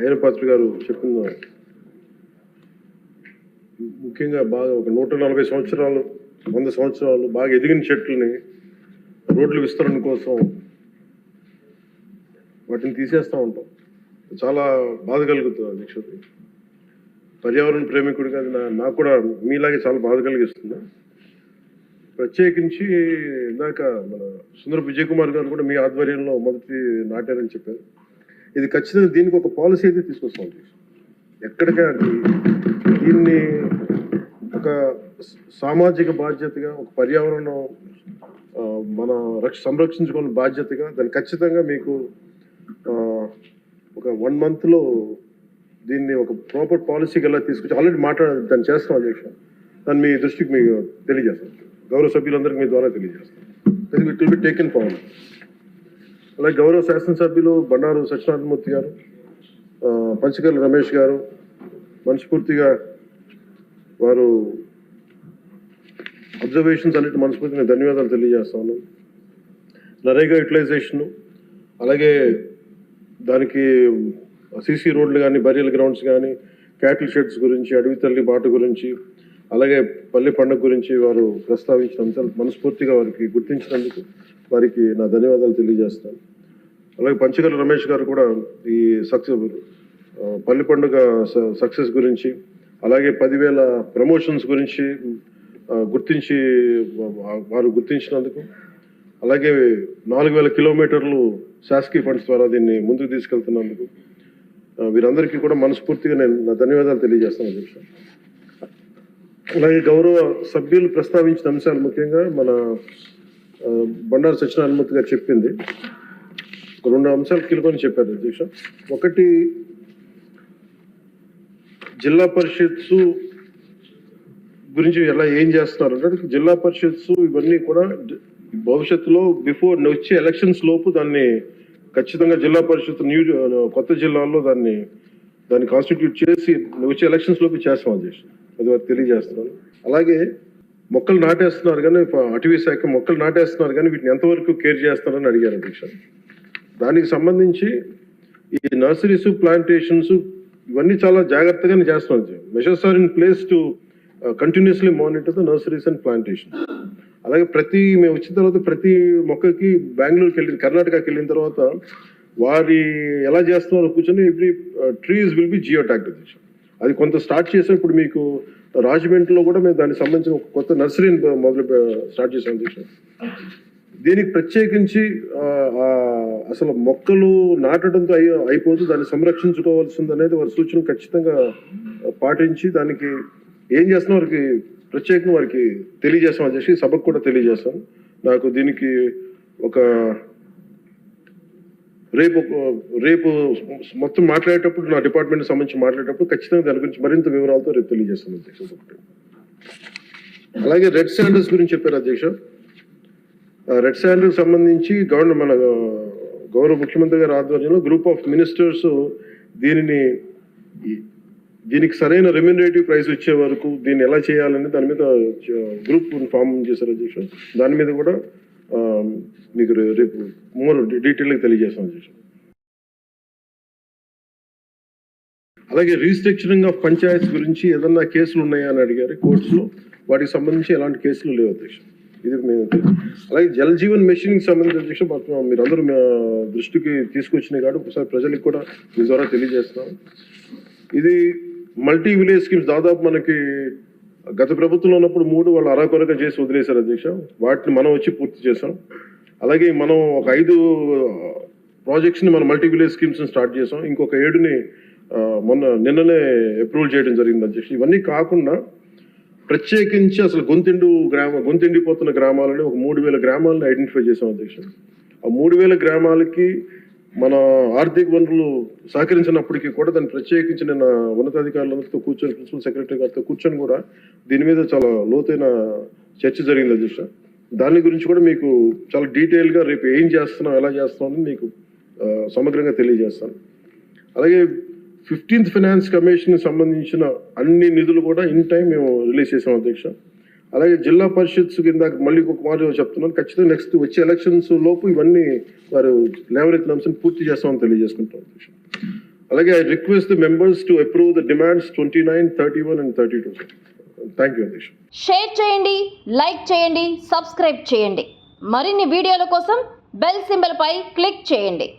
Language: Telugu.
అయినపాత్రి గారు చెప్పిన ముఖ్యంగా బాగా ఒక 140 సంవత్సరాలు 100 సంవత్సరాలు బాగా ఎదిగిన చెట్లని రోడ్లు విస్తరణ కోసం వాటిని తీసేస్తూ ఉంటాం. చాలా బాధ కలుగుతుంది అధ్యక్షుడు. పర్యావరణ ప్రేమికుడిగా నాకు కూడా మీలాగే చాలా బాధ కలిగిస్తుంది. ప్రత్యేకించి ఇందాక మన సుందరపు విజయ్ కుమార్ గారు కూడా మీ ఆధ్వర్యంలో మొదటి నాటారని చెప్పారు. ఇది ఖచ్చితంగా దీనికి ఒక పాలసీ అయితే తీసుకొస్తాం. ఎక్కడికే దీన్ని ఒక సామాజిక బాధ్యతగా, ఒక పర్యావరణం మన సంరక్షించుకునే బాధ్యతగా దాన్ని ఖచ్చితంగా మీకు ఒక 1 monthలో దీన్ని ఒక ప్రాపర్ పాలసీకి ఎలా తీసుకొచ్చి ఆల్రెడీ దాన్ని చేస్తాం అధ్యక్ష. దాన్ని మీ దృష్టికి మీకు తెలియజేస్తాం, గౌరవ సభ్యులందరికీ మీ ద్వారా తెలియజేస్తాం. It will be taken forward. అలాగే గౌరవ శాసనసభ్యులు బండారు సత్యనారాయణమూర్తి గారు, పంచకర్ల రమేష్ గారు మనస్ఫూర్తిగా వారు అబ్జర్వేషన్స్ అన్నిటి మనస్ఫూర్తిగా ధన్యవాదాలు తెలియజేస్తా ఉన్నాను. నరేగా యూటిలైజేషను, అలాగే దానికి సీసీ రోడ్లు కానీ, బరియల్ గ్రౌండ్స్ కానీ, క్యాటిల్ షెడ్స్ గురించి, అడవి తల్లి బాట గురించి, అలాగే పల్లె పండుగ గురించి వారు ప్రస్తావించిన అంశాలు మనస్ఫూర్తిగా వారికి గుర్తించినందుకు వారికి నా ధన్యవాదాలు తెలియజేస్తాను. అలాగే పంచకర్ల రమేష్ గారు కూడా ఈ పల్లె పండుగ సక్సెస్ గురించి, అలాగే 10,000 ప్రమోషన్స్ గురించి వారు గుర్తించినందుకు, అలాగే 4,000 కిలోమీటర్లు శాసకీయ ఫండ్స్ ద్వారా దీన్ని ముందుకు తీసుకెళ్తున్నందుకు వీరందరికీ కూడా మనస్ఫూర్తిగా నేను నా ధన్యవాదాలు తెలియజేస్తాను అధ్యక్ష. అలాగే గౌరవ సభ్యులు ప్రస్తావించిన అంశాలు ముఖ్యంగా మన బండారు సత్యనారాయణమూర్తి గారు చెప్పింది ఒక 2 అంశాలు కీలకని చెప్పారు అధ్యక్ష. ఒకటి, జిల్లా పరిషత్స్ గురించి ఏం చేస్తున్నారు అంటే, జిల్లా పరిషత్స్ ఇవన్నీ కూడా భవిష్యత్తులో బిఫోర్ వచ్చే ఎలక్షన్స్ లోపు దాన్ని ఖచ్చితంగా జిల్లా పరిషత్ కొత్త జిల్లాల్లో దాన్ని కాన్స్టిట్యూట్ చేసి వచ్చే ఎలక్షన్స్ లోపు చేస్తాం అధ్యక్ష. అది వారికి తెలియజేస్తున్నాను. అలాగే మొక్కలు నాటేస్తున్నారు కానీ, అటవీ శాఖ మొక్కలు నాటేస్తున్నారు కానీ వీటిని ఎంతవరకు కేర్ చేస్తున్నారని అడిగారు అధ్యక్ష. దానికి సంబంధించి ఈ నర్సరీస్, ప్లాంటేషన్స్ ఇవన్నీ చాలా జాగ్రత్తగానే చేస్తున్నాం. Measures are in place to continuously monitor the nurseries and plantation. అలాగే మేము వచ్చిన తర్వాత ప్రతి మొక్కకి బెంగళూరుకి కర్ణాటకకి వెళ్ళిన తర్వాత వారి ఎలా చేస్తున్నారో కూర్చొని every trees will be geo tagged అధ్యక్ష. అది కొంత స్టార్ట్ చేసాం. ఇప్పుడు మీకు రాజమండ్రిలో కూడా మేము దానికి సంబంధించిన ఒక కొత్త నర్సరీని స్టార్ట్ చేసాం అధ్యక్ష. దీనికి ప్రత్యేకించి అసలు మొక్కలు నాటడంతో అయిపోతూ దాన్ని సంరక్షించుకోవాల్సింది అనేది వారి సూచన ఖచ్చితంగా పాటించి దానికి ఏం చేస్తున్నా వారికి ప్రత్యేకంగా వారికి తెలియజేస్తాం అని చెప్పి సభకు కూడా తెలియజేస్తాం. నాకు దీనికి ఒక రేపు మొత్తం మాట్లాడేటప్పుడు నా డిపార్ట్మెంట్ సంబంధించి మాట్లాడేటప్పుడు ఖచ్చితంగా దాని గురించి మరింత వివరాలతో రేపు తెలియజేస్తాను అధ్యక్ష. అలాగే రెడ్ శాండల్స్ గురించి చెప్పారు అధ్యక్ష. రెడ్ శాండల్ సంబంధించి మన గౌరవ ముఖ్యమంత్రి గారి ఆధ్వర్యంలో గ్రూప్ ఆఫ్ మినిస్టర్స్ దీనికి సరైన రెమ్యూనరేటివ్ ప్రైస్ వచ్చే వరకు దీన్ని ఎలా చేయాలని దాని మీద గ్రూప్ ఫామ్ చేశారు అధ్యక్ష. దాని మీద కూడా మీకు రేపు మోర్ డీటెయిల్గా తెలియజేస్తాం అధ్యక్ష. అలాగే రీస్ట్రక్చరింగ్ ఆఫ్ పంచాయత్స్ గురించి ఏదన్నా కేసులు ఉన్నాయా అని అడిగారు కోర్టులో. వాటికి సంబంధించి ఎలాంటి కేసులు లేవు అధ్యక్ష. ఇది మేము అలాగే జల్ జీవన్ మిషన్కి సంబంధించి అధ్యక్ష మీరందరూ దృష్టికి తీసుకొచ్చినాయి కాబట్టి ఒకసారి ప్రజలకు కూడా మీ ద్వారా తెలియజేస్తున్నాం. ఇది మల్టీ విలేజ్ స్కీమ్స్ దాదాపు మనకి గత ప్రభుత్వంలో ఉన్నప్పుడు 3 వాళ్ళు అరాకొరగా చేసి వదిలేశారు అధ్యక్ష. వాటిని మనం వచ్చి పూర్తి చేసాం. అలాగే మనం ఒక 5 ప్రాజెక్ట్స్ని మనం మల్టీ విలేజ్ స్కీమ్స్ని స్టార్ట్ చేసాం. ఇంకొక 7ని నిన్ననే అప్రూవల్ చేయడం జరిగింది అధ్యక్ష. ఇవన్నీ కాకుండా ప్రత్యేకించి అసలు గొంతిండిపోతున్న గ్రామాలని ఒక 3,000 గ్రామాలను ఐడెంటిఫై చేసాం అధ్యక్ష. ఆ 3,000 గ్రామాలకి మన ఆర్థిక వనరులు సహకరించినప్పటికీ కూడా దాన్ని ప్రత్యేకించి నిన్న ఉన్నతాధికారులతో కూర్చొని, ప్రిన్సిపల్ సెక్రటరీ గారితో కూర్చొని కూడా దీని మీద చాలా లోతైన చర్చ జరిగింది అధ్యక్ష. దాని గురించి కూడా మీకు చాలా డీటెయిల్గా రేపు ఏం చేస్తున్నాం, ఎలా చేస్తున్నాం అని మీకు సమగ్రంగా తెలియజేస్తాను. అలాగే 15th ఫైనాన్స్ కమిషన్ సంబంధించిన అన్ని నిధులు కూడా ఇన్ టైం మేము రిలీజ్ చేసాం అధ్యక్ష. అలాగే జిల్లా పరిషత్స్ కింద మళ్ళీ ఒక మాట చెప్తున్నాను, ఖచ్చితంగా నెక్స్ట్ వచ్చే ఎలక్షన్స్ లోపు ఇవన్నీ వారు లేవనెత్తిన అంశాన్ని పూర్తి చేస్తామని తెలియజేసుకుంటాం అధ్యక్ష. అలాగే I request the members to approve the demands 29, 31 and 32. Thank you అధ్యక్ష. షేర్ చేయండి, లైక్ చేయండి, సబ్స్క్రైబ్ చేయండి. మరిన్ని వీడియోల కోసం బెల్ సింబల్ పై క్లిక్ చేయండి.